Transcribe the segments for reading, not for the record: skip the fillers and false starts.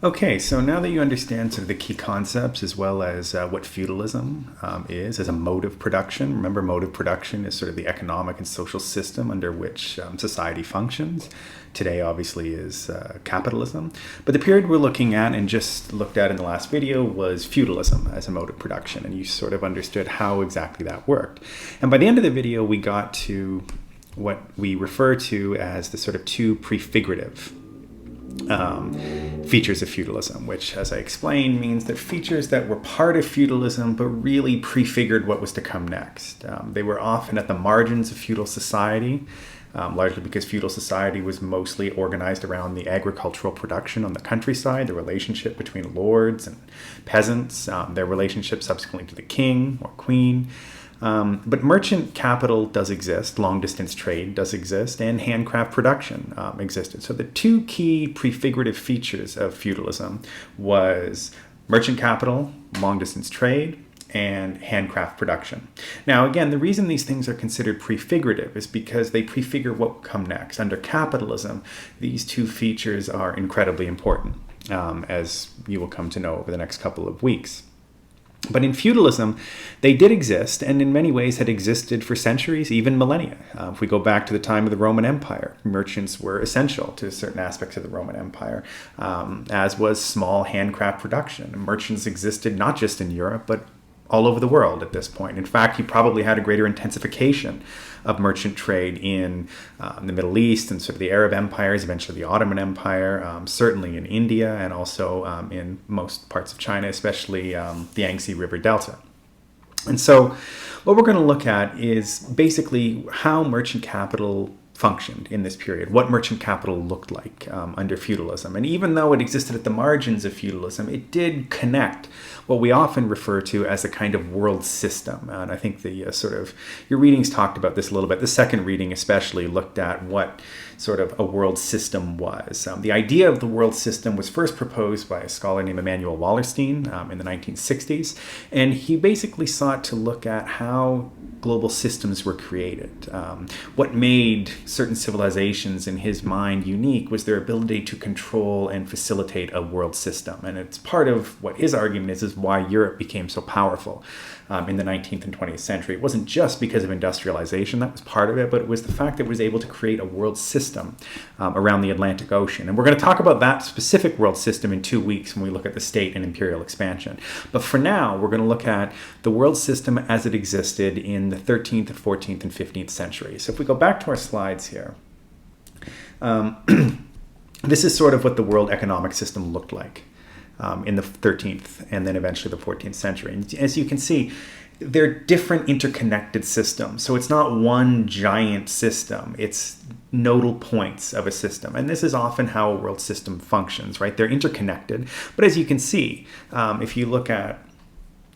Okay, so now that you understand sort of the key concepts as well as what feudalism is as a mode of production, remember mode of production is sort of the economic and social system under which society functions. Today obviously is capitalism, but the period we're looking at and just looked at in the last video was feudalism as a mode of production, and you sort of understood how exactly that worked. And by the end of the video we got to what we refer to as the sort of two prefigurative features of feudalism, which, as I explained, means that features that were part of feudalism but really prefigured what was to come next. They were often at the margins of feudal society, largely because feudal society was mostly organized around the agricultural production on the countryside, the relationship between lords and peasants, their relationship subsequently to the king or queen. But merchant capital does exist, long-distance trade does exist, and handcraft production existed. So the two key prefigurative features of feudalism was merchant capital, long-distance trade, and handcraft production. Now, again, the reason these things are considered prefigurative is because they prefigure what will come next. Under capitalism, these two features are incredibly important, as you will come to know over the next couple of weeks. But in feudalism, they did exist, and in many ways had existed for centuries, even millennia. If we go back to the time of the Roman Empire, merchants were essential to certain aspects of the Roman Empire, as was small handcraft production. Merchants existed not just in Europe, but all over the world at this point. In fact, you probably had a greater intensification of merchant trade in the Middle East and sort of the Arab empires, eventually the Ottoman Empire, certainly in India, and also in most parts of China, especially the Yangtze River Delta. And so what we're going to look at is basically how merchant capital functioned in this period, what merchant capital looked like under feudalism. And even though it existed at the margins of feudalism, it did connect what we often refer to as a kind of world system. And I think the your readings talked about this a little bit. The second reading especially looked at what sort of a world system was. The idea of the world system was first proposed by a scholar named Emanuel Wallerstein in the 1960s. And he basically sought to look at how global systems were created. What made certain civilizations in his mind unique was their ability to control and facilitate a world system. And it's part of what his argument is why Europe became so powerful in the 19th and 20th century. It wasn't just because of industrialization, that was part of it, but it was the fact that it was able to create a world system around the Atlantic Ocean. And we're going to talk about that specific world system in 2 weeks when we look at the state and imperial expansion. But for now, we're going to look at the world system as it existed in the 13th, 14th, and 15th century. So if we go back to our slides here, this is sort of what the world economic system looked like in the 13th and then eventually the 14th century. And as you can see, they're different interconnected systems. So it's not one giant system. It's nodal points of a system. And this is often how a world system functions, right? They're interconnected. But as you can see, if you look at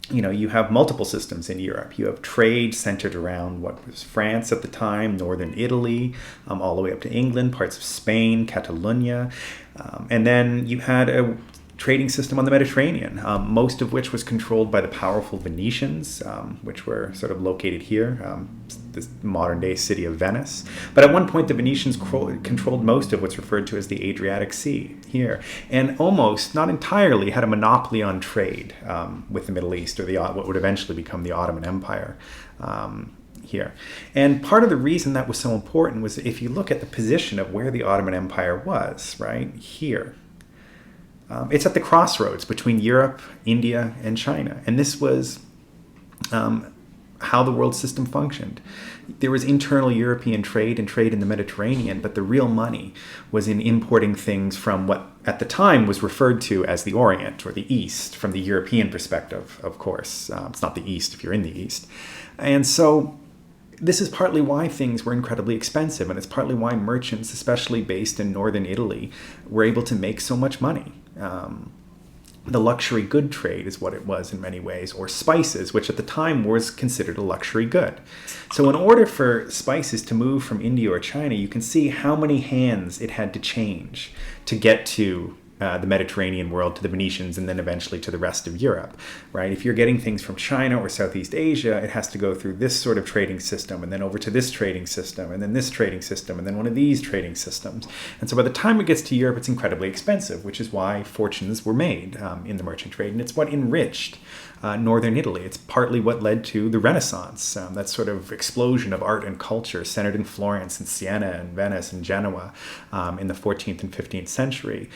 you have multiple systems in Europe. You have trade centered around what was France at the time, northern Italy, all the way up to England, parts of Spain, Catalonia. And then you had a trading system on the Mediterranean, most of which was controlled by the powerful Venetians, which were sort of located here, this modern-day city of Venice. But at one point, the Venetians controlled most of what's referred to as the Adriatic Sea here, and almost, not entirely, had a monopoly on trade with the Middle East, or what would eventually become the Ottoman Empire here. And part of the reason that was so important was if you look at the position of where the Ottoman Empire was, right, here, it's at the crossroads between Europe, India, and China. And this was how the world system functioned. There was internal European trade and trade in the Mediterranean, but the real money was in importing things from what at the time was referred to as the Orient, or the East, from the European perspective, of course. It's not the East if you're in the East. And so this is partly why things were incredibly expensive, and it's partly why merchants, especially based in northern Italy, were able to make so much money. The luxury good trade is what it was in many ways, or spices, which at the time was considered a luxury good. So in order for spices to move from India or China, you can see how many hands it had to change to get to the Mediterranean world to the Venetians and then eventually to the rest of Europe, right? If you're getting things from China or Southeast Asia, it has to go through this sort of trading system and then over to this trading system and then this trading system and then one of these trading systems. And so by the time it gets to Europe, it's incredibly expensive, which is why fortunes were made in the merchant trade. And it's what enriched northern Italy. It's partly what led to the Renaissance, that sort of explosion of art and culture centered in Florence and Siena and Venice and Genoa in the 14th and 15th century.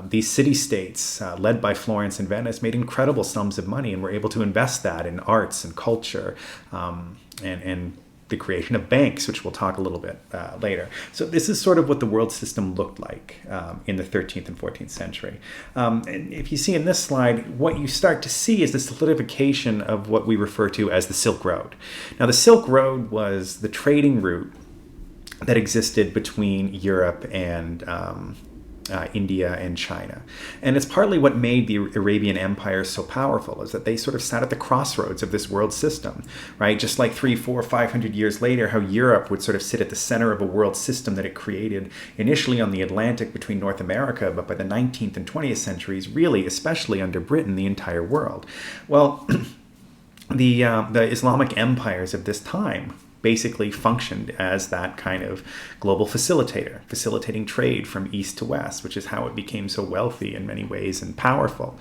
These city-states, led by Florence and Venice, made incredible sums of money and were able to invest that in arts and culture and the creation of banks, which we'll talk a little bit later. So this is sort of what the world system looked like in the 13th and 14th century. And if you see in this slide, what you start to see is the solidification of what we refer to as the Silk Road. Now, the Silk Road was the trading route that existed between Europe and India and China. And it's partly what made the Arabian Empire so powerful, is that they sort of sat at the crossroads of this world system, right? Just like 300, 400, 500 years later, how Europe would sort of sit at the center of a world system that it created initially on the Atlantic between North America, but by the 19th and 20th centuries, really, especially under Britain, the entire world. Well, the Islamic empires of this time basically functioned as that kind of global facilitator, facilitating trade from east to west, which is how it became so wealthy in many ways and powerful.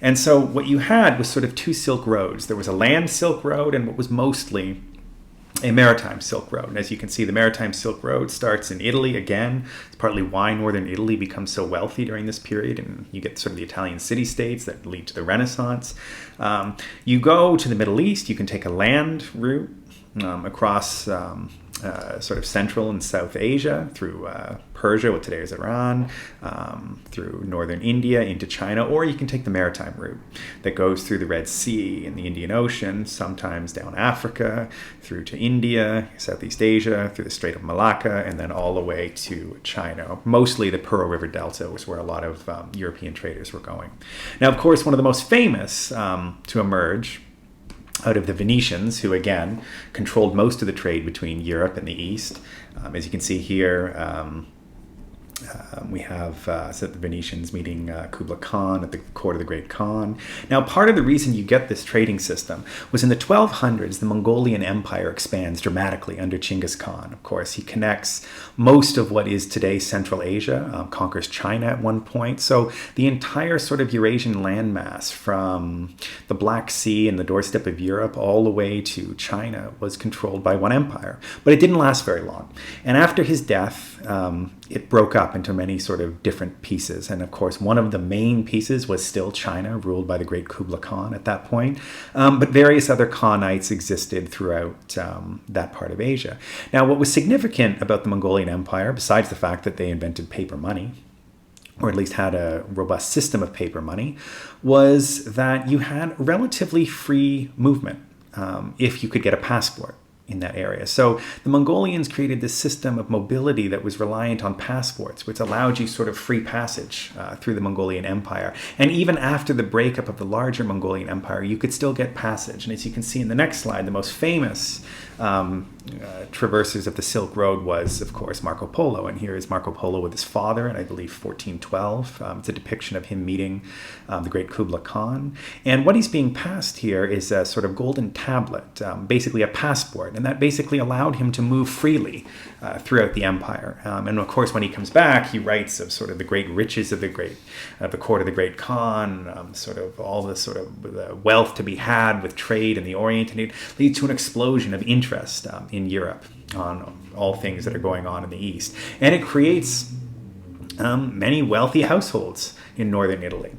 And so what you had was sort of two Silk Roads. There was a land Silk Road and what was mostly a maritime Silk Road. And as you can see, the maritime Silk Road starts in Italy again. It's partly why northern Italy becomes so wealthy during this period, and you get sort of the Italian city-states that lead to the Renaissance. You go to the Middle East, you can take a land route across sort of Central and South Asia, through Persia, what today is Iran, through northern India into China, or you can take the maritime route that goes through the Red Sea and the Indian Ocean, sometimes down Africa, through to India, Southeast Asia, through the Strait of Malacca, and then all the way to China. Mostly the Pearl River Delta was where a lot of European traders were going. Now, of course, one of the most famous to emerge out of the Venetians, who again controlled most of the trade between Europe and the East. As you can see here, we have the Venetians meeting Kublai Khan at the court of the Great Khan. Now, part of the reason you get this trading system was in the 1200s, the Mongolian Empire expands dramatically under Genghis Khan. Of course, he connects most of what is today Central Asia, conquers China at one point. So the entire sort of Eurasian landmass from the Black Sea and the doorstep of Europe all the way to China was controlled by one empire. But it didn't last very long. And after his death, it broke up into many sort of different pieces. And of course, one of the main pieces was still China, ruled by the great Kublai Khan at that point. But various other Khanites existed throughout that part of Asia. Now, what was significant about the Mongolian Empire, besides the fact that they invented paper money, or at least had a robust system of paper money, was that you had relatively free movement if you could get a passport in that area. So the Mongolians created this system of mobility that was reliant on passports, which allowed you sort of free passage through the Mongolian Empire. And even after the breakup of the larger Mongolian Empire, you could still get passage. And as you can see in the next slide, the most famous traversers of the Silk Road was, of course, Marco Polo. And here is Marco Polo with his father in, I believe, 1412. It's a depiction of him meeting the great Kublai Khan. And what he's being passed here is a sort of golden tablet, basically a passport. And that basically allowed him to move freely throughout the empire. And of course, when he comes back, he writes of sort of the great riches of the court of the Great Khan, sort of all the sort of the wealth to be had with trade in the Orient, and it leads to an explosion of interest in Europe on all things that are going on in the East. And it creates many wealthy households in northern Italy.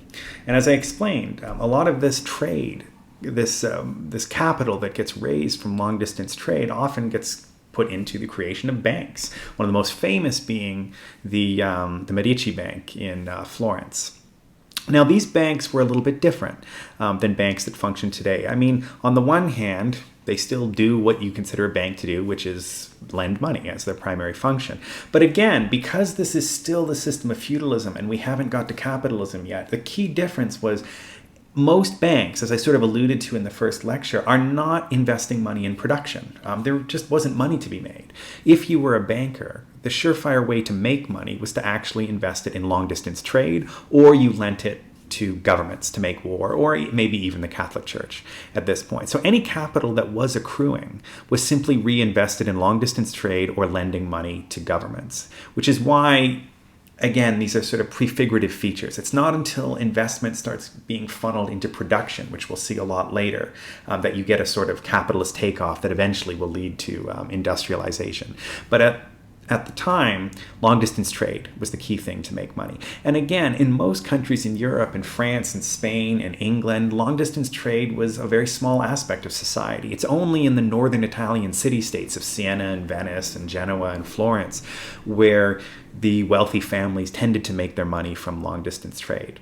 And as I explained, a lot of this trade, this capital that gets raised from long distance trade often gets put into the creation of banks. One of the most famous being the Medici Bank in Florence. Now, these banks were a little bit different than banks that function today. I mean, on the one hand, they still do what you consider a bank to do, which is lend money as their primary function. But again, because this is still the system of feudalism and we haven't got to capitalism yet, the key difference was most banks, as I sort of alluded to in the first lecture, are not investing money in production. There just wasn't money to be made. If you were a banker, the surefire way to make money was to actually invest it in long-distance trade, or you lent it to governments to make war, or maybe even the Catholic Church at this point. So any capital that was accruing was simply reinvested in long-distance trade or lending money to governments, which is why, again, these are sort of prefigurative features. It's not until investment starts being funneled into production, which we'll see a lot later, that you get a sort of capitalist takeoff that eventually will lead to industrialization. But at the time, long-distance trade was the key thing to make money. And again, in most countries in Europe, in France and Spain and England, long-distance trade was a very small aspect of society. It's only in the northern Italian city-states of Siena and Venice and Genoa and Florence where the wealthy families tended to make their money from long-distance trade.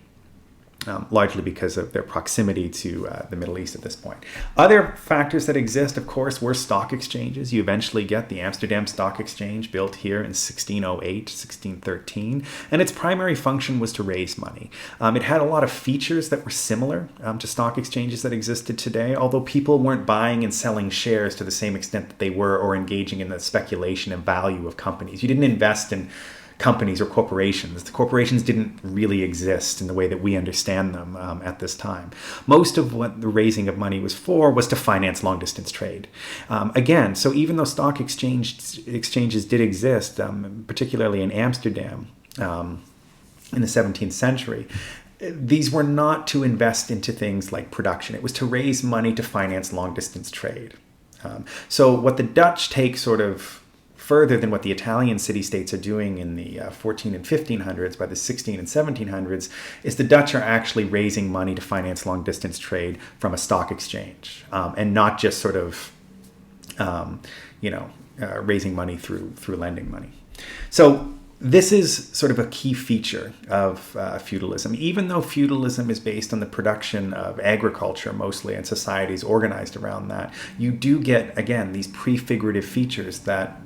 Largely because of their proximity to the Middle East at this point. Other factors that exist, of course, were stock exchanges. You eventually get the Amsterdam Stock Exchange, built here in 1608, 1613, and its primary function was to raise money. It had a lot of features that were similar to stock exchanges that existed today, although people weren't buying and selling shares to the same extent that they were, or engaging in the speculation and value of companies. You didn't invest in companies or corporations. The corporations didn't really exist in the way that we understand them at this time. Most of what the raising of money was for was to finance long-distance trade. Again, so even though stock exchanges did exist, particularly in Amsterdam in the 17th century, these were not to invest into things like production. It was to raise money to finance long-distance trade. So what the Dutch take sort of further than what the Italian city-states are doing in the 14 and 1500s, by the 16 and 1700s, is the Dutch are actually raising money to finance long-distance trade from a stock exchange, and not just sort of, raising money through lending money. So this is sort of a key feature of feudalism. Even though feudalism is based on the production of agriculture mostly, and societies organized around that, you do get, again, these prefigurative features that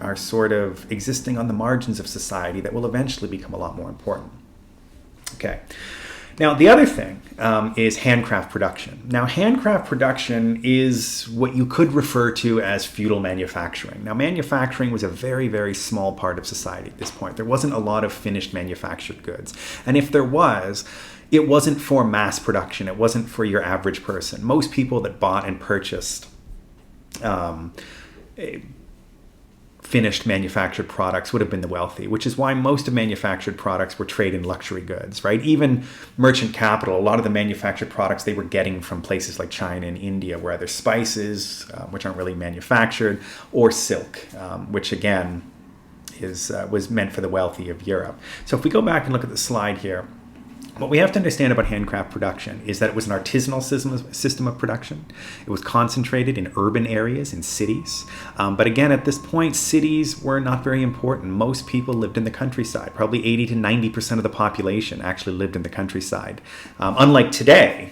are sort of existing on the margins of society that will eventually become a lot more important. Okay. Now, the other thing is handcraft production. Now, handcraft production is what you could refer to as feudal manufacturing. Now, manufacturing was a very, very small part of society at this point. There wasn't a lot of finished manufactured goods. And if there was, it wasn't for mass production. It wasn't for your average person. Most people that bought and purchased finished manufactured products would have been the wealthy, which is why most of manufactured products were traded in luxury goods, right? Even merchant capital, a lot of the manufactured products they were getting from places like China and India were either spices, which aren't really manufactured, or silk, which again was meant for the wealthy of Europe. So if we go back and look at the slide here, what we have to understand about handcraft production is that it was an artisanal system of production. It was concentrated in urban areas, in cities. But again, at this point, cities were not very important. Most people lived in the countryside. Probably 80 to 90% of the population actually lived in the countryside. Unlike today,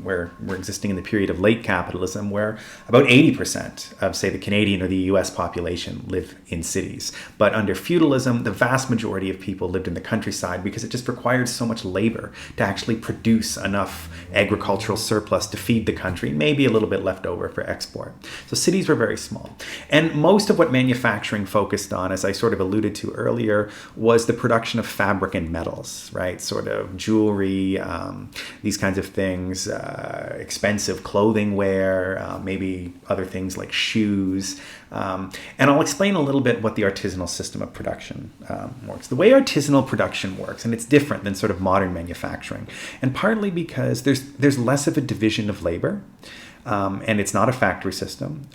where we're existing in the period of late capitalism, where about 80% of, say, the Canadian or the US population live in cities. But under feudalism, the vast majority of people lived in the countryside because it just required so much labor to actually produce enough agricultural surplus to feed the country, maybe a little bit left over for export. So cities were very small. And most of what manufacturing focused on, as I sort of alluded to earlier, was the production of fabric and metals, right? Sort of jewelry, these kinds of things, expensive clothing wear, maybe other things like shoes. And I'll explain a little bit what the artisanal system of production works. The way artisanal production works, and it's different than sort of modern manufacturing, and partly because there's less of a division of labor, and it's not a factory system.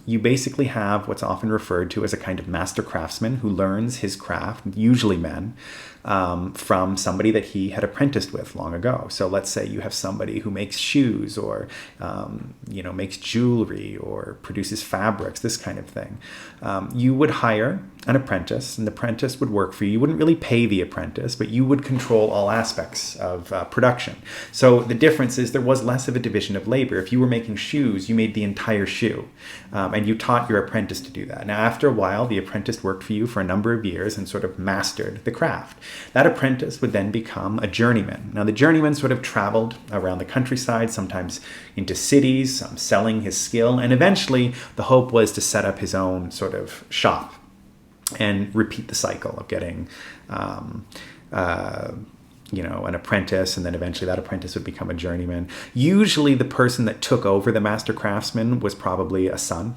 You basically have what's often referred to as a kind of master craftsman who learns his craft, usually men, from somebody that he had apprenticed with long ago. So let's say you have somebody who makes shoes or makes jewelry or produces fabrics, this kind of thing. You would hire an apprentice, and the apprentice would work for you. You wouldn't really pay the apprentice, but you would control all aspects of production. So the difference is there was less of a division of labor. If you were making shoes, you made the entire shoe, and you taught your apprentice to do that. Now, after a while, the apprentice worked for you for a number of years and sort of mastered the craft. That apprentice would then become a journeyman. Now, the journeyman sort of traveled around the countryside, sometimes into cities, selling his skill, and eventually the hope was to set up his own sort of shop and repeat the cycle of getting an apprentice, and then eventually that apprentice would become a journeyman. Usually the person that took over the master craftsman was probably a son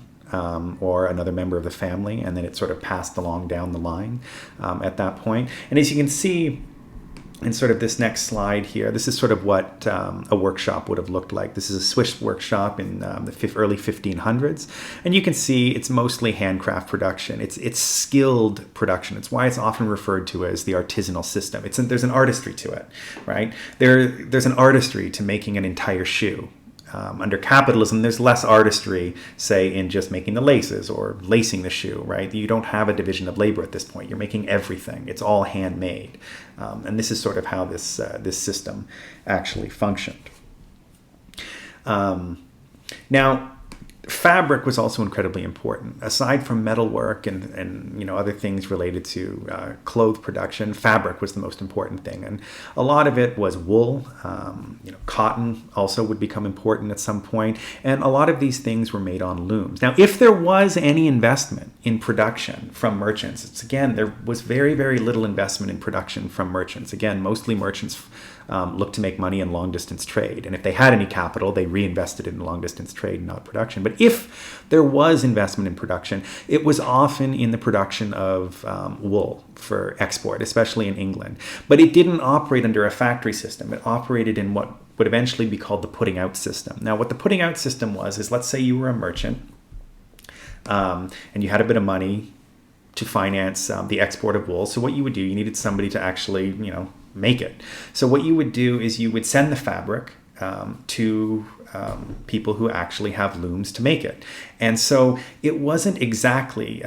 or another member of the family, and then it sort of passed along down the line at that point. And as you can see in sort of this next slide here, this is sort of what a workshop would have looked like. This is a Swiss workshop in the early 1500s. And you can see it's mostly handcraft production. It's skilled production. It's why it's often referred to as the artisanal system. There's an artistry to it, right? There's an artistry to making an entire shoe. Under capitalism, there's less artistry, say, in just making the laces or lacing the shoe, right? You don't have a division of labor at this point. You're making everything. It's all handmade. And this is sort of how this system actually functioned. Now, fabric was also incredibly important. Aside from metalwork and other things related to cloth production, fabric was the most important thing. And a lot of it was wool. Cotton also would become important at some point. And a lot of these things were made on looms. Now, if there was any investment in production from merchants, there was very, very little investment in production from merchants. Again, mostly merchants looked to make money in long-distance trade. And if they had any capital, they reinvested it in long-distance trade, not production. But if there was investment in production, it was often in the production of wool for export, especially in England. But it didn't operate under a factory system. It operated in what would eventually be called the putting out system. Now, what the putting out system was is, let's say you were a merchant and you had a bit of money to finance the export of wool. So what you would do, you needed somebody to actually, make it. So what you would do is you would send the fabric to people who actually have looms to make it. And so it wasn't exactly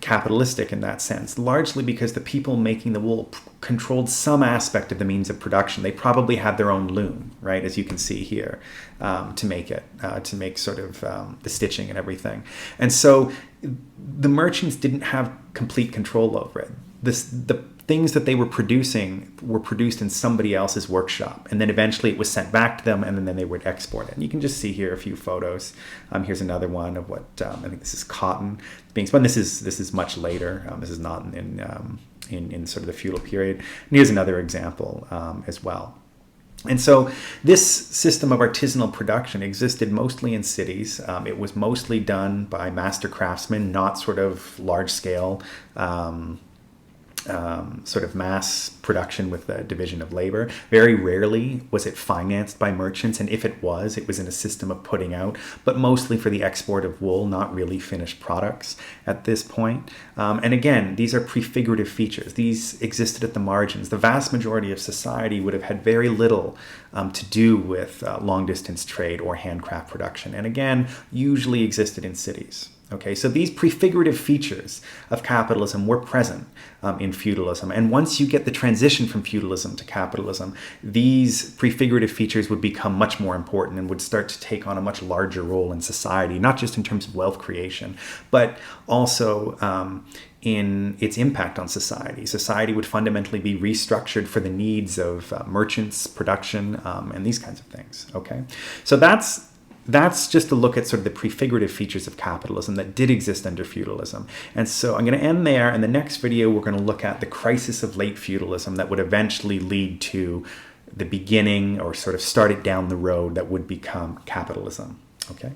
capitalistic in that sense, largely because the people making the wool controlled some aspect of the means of production. They probably had their own loom, right, as you can see here, to make it, to make sort of the stitching and everything. And so the merchants didn't have complete control over it. The things that they were produced in somebody else's workshop, and then eventually it was sent back to them, and then they would export it. And you can just see here a few photos. Here's another one of what I think this is cotton being spun. This is much later. This is not in sort of the feudal period. And here's another example as well. And so this system of artisanal production existed mostly in cities. It was mostly done by master craftsmen, not sort of large scale sort of mass production with the division of labor. Very rarely was it financed by merchants, and if it was in a system of putting out, but mostly for the export of wool, not really finished products at this point. And again, these are prefigurative features. These existed at the margins. The vast majority of society would have had very little to do with long-distance trade or handcraft production, and again, usually existed in cities. Okay, so these prefigurative features of capitalism were present in feudalism. And once you get the transition from feudalism to capitalism, these prefigurative features would become much more important and would start to take on a much larger role in society, not just in terms of wealth creation, but also in its impact on society. Society would fundamentally be restructured for the needs of merchants, production, and these kinds of things. Okay, so that's just a look at sort of the prefigurative features of capitalism that did exist under feudalism. And so I'm going to end there. In the next video, we're going to look at the crisis of late feudalism that would eventually lead to the beginning, or sort of start it down the road, that would become capitalism. Okay.